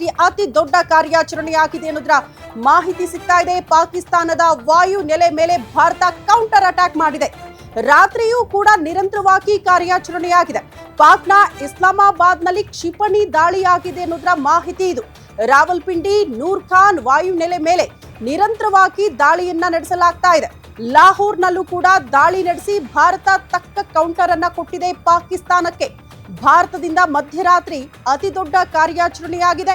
ರಾತ್ರಿ ಅತಿ ದೊಡ್ಡ ಕಾರ್ಯಾಚರಣೆಯಾಗಿದೆ ಅನ್ನೋದರ ಮಾಹಿತಿ ಸಿಗ್ತಾ ಇದೆ. ಪಾಕಿಸ್ತಾನದ ವಾಯು ನೆಲೆ ಮೇಲೆ ಭಾರತ ಕೌಂಟರ್ ಅಟ್ಯಾಕ್ ಮಾಡಿದೆ. ರಾತ್ರಿಯೂ ಕೂಡ ನಿರಂತರವಾಗಿ ಕಾರ್ಯಾಚರಣೆಯಾಗಿದೆ. ಪಾಕ್ನ ಇಸ್ಲಾಮಾಬಾದ್ನಲ್ಲಿ ಕ್ಷಿಪಣಿ ದಾಳಿಯಾಗಿದೆ ಅನ್ನೋದರ ಮಾಹಿತಿ ಇದು. ರಾವಲ್ಪಿಂಡಿ ನೂರ್ ಖಾನ್ ವಾಯು ನೆಲೆ ಮೇಲೆ ನಿರಂತರವಾಗಿ ದಾಳಿಯನ್ನ ನಡೆಸಲಾಗ್ತಾ ಇದೆ. ಲಾಹೋರ್ನಲ್ಲೂ ಕೂಡ ದಾಳಿ ನಡೆಸಿ ಭಾರತ ತಕ್ಕ ಕೌಂಟರ್ ಅನ್ನ ಕೊಟ್ಟಿದೆ ಪಾಕಿಸ್ತಾನಕ್ಕೆ. ಭಾರತದಿಂದ ಮಧ್ಯರಾತ್ರಿ ಅತಿ ದೊಡ್ಡ ಕಾರ್ಯಾಚರಣೆಯಾಗಿದೆ.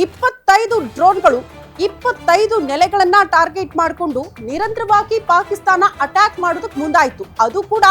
25 ಡ್ರೋನ್ಗಳು 25 ನೆಲೆಗಳನ್ನ ಟಾರ್ಗೆಟ್ ಮಾಡಿಕೊಂಡು ನಿರಂತರವಾಗಿ ಪಾಕಿಸ್ತಾನ ಅಟ್ಯಾಕ್ ಮಾಡೋದಕ್ಕೆ ಮುಂದಾಯಿತು. ಅದು ಕೂಡ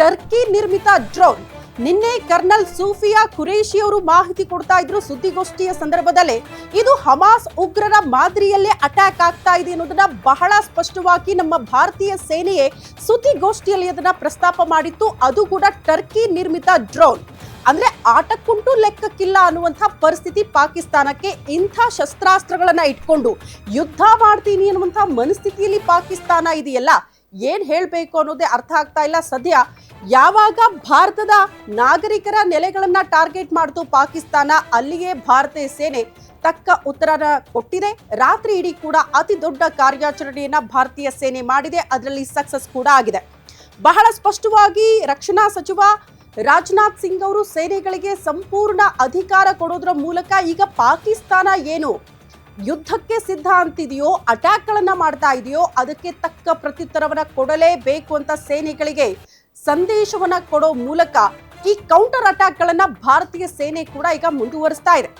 ಟರ್ಕಿ ನಿರ್ಮಿತ ಡ್ರೋನ್. ನಿನ್ನೆ ಕರ್ನಲ್ ಸೂಫಿಯಾ ಖುರೇಶಿ ಅವರು ಮಾಹಿತಿ ಕೊಡ್ತಾ ಇದ್ರು ಸುದ್ದಿಗೋಷ್ಠಿಯ ಸಂದರ್ಭದಲ್ಲೇ. ಇದು ಹಮಾಸ್ ಉಗ್ರರ ಮಾದರಿಯಲ್ಲೇ ಅಟ್ಯಾಕ್ ಆಗ್ತಾ ಇದೆ ಅನ್ನೋದನ್ನ ಬಹಳ ಸ್ಪಷ್ಟವಾಗಿ ನಮ್ಮ ಭಾರತೀಯ ಸೇನೆಯೇ ಸುದ್ದಿಗೋಷ್ಠಿಯಲ್ಲಿ ಅದನ್ನ ಪ್ರಸ್ತಾಪ ಮಾಡಿತ್ತು. ಅದು ಕೂಡ ಟರ್ಕಿ ನಿರ್ಮಿತ ಡ್ರೋನ್. ಅಂದ್ರೆ ಆಟಕ್ಕುಂಟು ಲೆಕ್ಕಕ್ಕಿಲ್ಲ ಅನ್ನುವಂಥ ಪರಿಸ್ಥಿತಿ ಪಾಕಿಸ್ತಾನಕ್ಕೆ. ಇಂಥ ಶಸ್ತ್ರಾಸ್ತ್ರಗಳನ್ನ ಇಟ್ಕೊಂಡು ಯುದ್ಧ ಮಾಡ್ತೀನಿ ಅನ್ನುವಂಥ ಮನಸ್ಥಿತಿಯಲ್ಲಿ ಪಾಕಿಸ್ತಾನ ಇದೆಯಲ್ಲ, ಏನ್ ಹೇಳ್ಬೇಕು ಅನ್ನೋದೇ ಅರ್ಥ ಆಗ್ತಾ ಇಲ್ಲ. ಸದ್ಯ ಯಾವಾಗ ಭಾರತದ ನಾಗರಿಕರ ನೆಲೆಗಳನ್ನ ಟಾರ್ಗೆಟ್ ಮಾಡ್ತು ಪಾಕಿಸ್ತಾನ, ಅಲ್ಲಿಯೇ ಭಾರತೀಯ ಸೇನೆ ತಕ್ಕ ಉತ್ತರನ ಕೊಟ್ಟಿದೆ. ರಾತ್ರಿ ಇಡೀ ಕೂಡ ಅತಿ ದೊಡ್ಡ ಕಾರ್ಯಾಚರಣೆಯನ್ನ ಭಾರತೀಯ ಸೇನೆ ಮಾಡಿದೆ. ಅದರಲ್ಲಿ ಸಕ್ಸಸ್ ಕೂಡ ಆಗಿದೆ. ಬಹಳ ಸ್ಪಷ್ಟವಾಗಿ ರಕ್ಷಣಾ ಸಚಿವ ರಾಜನಾಥ್ ಸಿಂಗ್ ಅವರು ಸೇನೆಗಳಿಗೆ ಸಂಪೂರ್ಣ ಅಧಿಕಾರ ಕೊಡೋದ್ರ ಮೂಲಕ ಈಗ ಪಾಕಿಸ್ತಾನ ಏನು ಯುದ್ಧಕ್ಕೆ ಸಿದ್ಧ ಅಂತಿದೆಯೋ, ಅಟ್ಯಾಕ್ಗಳನ್ನ ಮಾಡ್ತಾ ಇದೆಯೋ, ಅದಕ್ಕೆ ತಕ್ಕ ಪ್ರತ್ಯುತ್ತರವನ್ನ ಕೊಡಲೇಬೇಕು ಅಂತ ಸೇನೆಗಳಿಗೆ ಸಂದೇಶವನ್ನ ಕೊಡೋ ಮೂಲಕ ಈ ಕೌಂಟರ್ ಅಟ್ಯಾಕ್ಗಳನ್ನ ಭಾರತೀಯ ಸೇನೆ ಕೂಡ ಈಗ ಮುಂದುವರಿಸ್ತಾ ಇದೆ.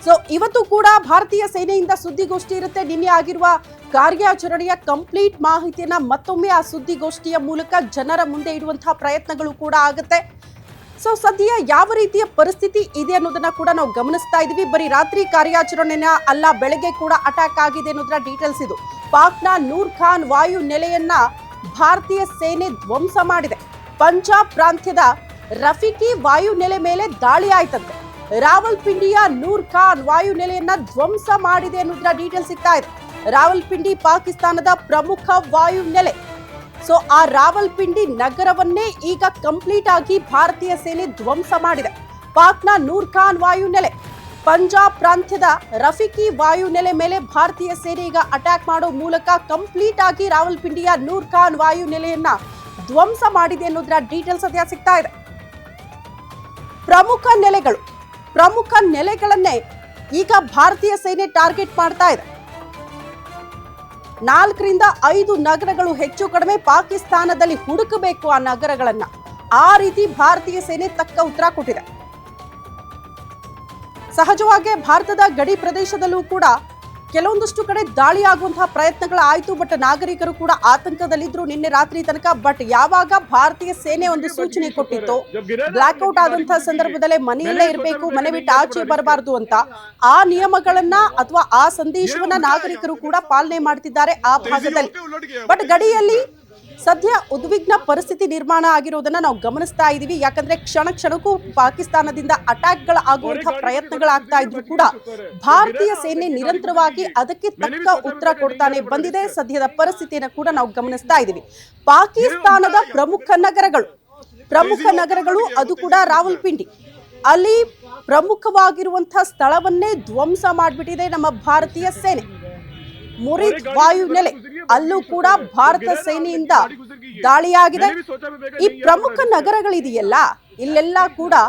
ಸೊ ಇವತ್ತು ಕೂಡ ಭಾರತೀಯ ಸೇನೆಯಿಂದ ಸುದ್ದಿಗೋಷ್ಠಿ ಇರುತ್ತೆ. ನಿನ್ನೆ ಆಗಿರುವ ಕಾರ್ಯಾಚರಣೆಯ ಕಂಪ್ಲೀಟ್ ಮಾಹಿತಿಯನ್ನ ಮತ್ತೊಮ್ಮೆ ಆ ಸುದ್ದಿಗೋಷ್ಠಿಯ ಮೂಲಕ ಜನರ ಮುಂದೆ ಇಡುವಂತಹ ಪ್ರಯತ್ನಗಳು ಕೂಡ ಆಗುತ್ತೆ. ಸೊ ಸದ್ಯ ಯಾವ ರೀತಿಯ ಪರಿಸ್ಥಿತಿ ಇದೆ ಅನ್ನೋದನ್ನ ಕೂಡ ನಾವು ಗಮನಿಸ್ತಾ ಇದೀವಿ. ಬರೀ ರಾತ್ರಿ ಕಾರ್ಯಾಚರಣೆನ ಅಲ್ಲ, ಬೆಳಗ್ಗೆ ಕೂಡ ಅಟ್ಯಾಕ್ ಆಗಿದೆ ಅನ್ನೋದರ ಡೀಟೇಲ್ಸ್ ಇದು. ಪಾಕ್ನ ನೂರ್ ಖಾನ್ ವಾಯು ನೆಲೆಯನ್ನ ಭಾರತೀಯ ಸೇನೆ ಧ್ವಂಸ ಮಾಡಿದೆ. ಪಂಜಾಬ್ ಪ್ರಾಂತ್ಯದ ರಫಿಕಿ ವಾಯು ನೆಲೆ ಮೇಲೆ ದಾಳಿ ಆಯ್ತಂತೆ. ರಾವಲ್ಪಿಂಡಿಯ ನೂರ್ ಖಾನ್ ವಾಯು ನೆಲೆಯನ್ನ ಧ್ವಂಸ ಮಾಡಿದೆ ಅನ್ನೋದರ ಡೀಟೇಲ್ಸ್ ಸಿಗ್ತಾ ಇದೆ. ರಾವಲ್ಪಿಂಡಿ ಪಾಕಿಸ್ತಾನದ ಪ್ರಮುಖ ವಾಯು ನೆಲೆ. ಸೊ ಆ ರಾವಲ್ಪಿಂಡಿ ನಗರವನ್ನೇ ಈಗ ಕಂಪ್ಲೀಟ್ ಆಗಿ ಭಾರತೀಯ ಸೇನೆ ಧ್ವಂಸ ಮಾಡಿದೆ. ಪಾಕ್ನ ನೂರ್ ಖಾನ್ ವಾಯು ನೆಲೆ, ಪಂಜಾಬ್ ಪ್ರಾಂತ್ಯದ ರಫಿಕಿ ವಾಯು ನೆಲೆ ಮೇಲೆ ಭಾರತೀಯ ಸೇನೆ ಈಗ ಅಟ್ಯಾಕ್ ಮಾಡೋ ಮೂಲಕ ಕಂಪ್ಲೀಟ್ ಆಗಿ ರಾವಲ್ಪಿಂಡಿಯ ನೂರ್ ಖಾನ್ ವಾಯು ನೆಲೆಯನ್ನ ಧ್ವಂಸ ಮಾಡಿದೆ ಅನ್ನೋದರ ಡೀಟೇಲ್ಸ್ ಸದ್ಯ ಸಿಗ್ತಾ ಇದೆ. ಪ್ರಮುಖ ನೆಲೆಗಳನ್ನೇ ಈಗ ಭಾರತೀಯ ಸೇನೆ ಟಾರ್ಗೆಟ್ ಮಾಡ್ತಾ ಇದೆ. 4ರಿಂದ 5 ನಗರಗಳು ಹೆಚ್ಚು ಕಡಿಮೆ ಪಾಕಿಸ್ತಾನದಲ್ಲಿ ಹುಡುಕಬೇಕು ಆ ನಗರಗಳನ್ನ. ಆ ರೀತಿ ಭಾರತೀಯ ಸೇನೆ ತಕ್ಕ ಉತ್ತರ ಕೊಟ್ಟಿದೆ. ಸಹಜವಾಗಿ ಭಾರತದ ಗಡಿ ಪ್ರದೇಶದಲ್ಲೂ ಕೂಡ ಕೆಲವೊಂದಷ್ಟು ಕಡೆ ದಾಳಿ ಆಗುವಂತಹ ಪ್ರಯತ್ನಗಳಾಯಿತು. ಬಟ್ ನಾಗರಿಕರು ಕೂಡ ಆತಂಕದಲ್ಲಿದ್ರು ನಿನ್ನೆ ರಾತ್ರಿ ತನಕ. ಬಟ್ ಯಾವಾಗ ಭಾರತೀಯ ಸೇನೆ ಒಂದು ಸೂಚನೆ ಕೊಟ್ಟಿತ್ತು, ಬ್ಲಾಕ್ಔಟ್ ಆದಂತಹ ಸಂದರ್ಭದಲ್ಲೇ ಮನೆಯಲ್ಲೇ ಇರಬೇಕು, ಮನೆ ಬಿಟ್ಟು ಆಚೆ ಬರಬಾರದು ಅಂತ, ಆ ನಿಯಮಗಳನ್ನ ಅಥವಾ ಆ ಸಂದೇಶವನ್ನ ನಾಗರಿಕರು ಕೂಡ ಪಾಲನೆ ಮಾಡ್ತಿದ್ದಾರೆ ಆ ಭಾಗದಲ್ಲಿ. ಬಟ್ ಗಡಿಯಲ್ಲಿ ಸದ್ಯ ಉದ್ವಿಗ್ನ ಪರಿಸ್ಥಿತಿ ನಿರ್ಮಾಣ ಆಗಿರೋದನ್ನ ನಾವು ಗಮನಿಸ್ತಾ ಇದೀವಿ. ಯಾಕಂದ್ರೆ ಕ್ಷಣ ಕ್ಷಣಕ್ಕೂ ಪಾಕಿಸ್ತಾನದಿಂದ ಅಟ್ಯಾಕ್ಗಳ ಆಗುವಂತಹ ಪ್ರಯತ್ನಗಳಾಗ್ತಾ ಇದ್ರು ಕೂಡ ಭಾರತೀಯ ಸೇನೆ ನಿರಂತರವಾಗಿ ಅದಕ್ಕೆ ತಕ್ಕ ಉತ್ತರ ಕೊಡ್ತಾನೆ ಬಂದಿದೆ. ಸದ್ಯದ ಪರಿಸ್ಥಿತಿಯನ್ನು ಕೂಡ ನಾವು ಗಮನಿಸ್ತಾ ಇದೀವಿ. ಪಾಕಿಸ್ತಾನದ ಪ್ರಮುಖ ನಗರಗಳು ಅದು ಕೂಡ ರಾವಲ್ಪಿಂಡಿ, ಅಲ್ಲಿ ಪ್ರಮುಖವಾಗಿರುವಂತಹ ಸ್ಥಳವನ್ನೇ ಧ್ವಂಸ ಮಾಡಿಬಿಟ್ಟಿದೆ ನಮ್ಮ ಭಾರತೀಯ ಸೇನೆ. ಮುರಿದ್ ವಾಯು ನೆಲೆ, ಅಲ್ಲೂ ಕೂಡ ಭಾರತ ಸೇನೆಯಿಂದ ದಾಳಿಯಾಗಿದೆ. ಈ ಪ್ರಮುಖ ನಗರಗಳಿದೆಯಲ್ಲ, ಇಲ್ಲೆಲ್ಲ ಕೂಡ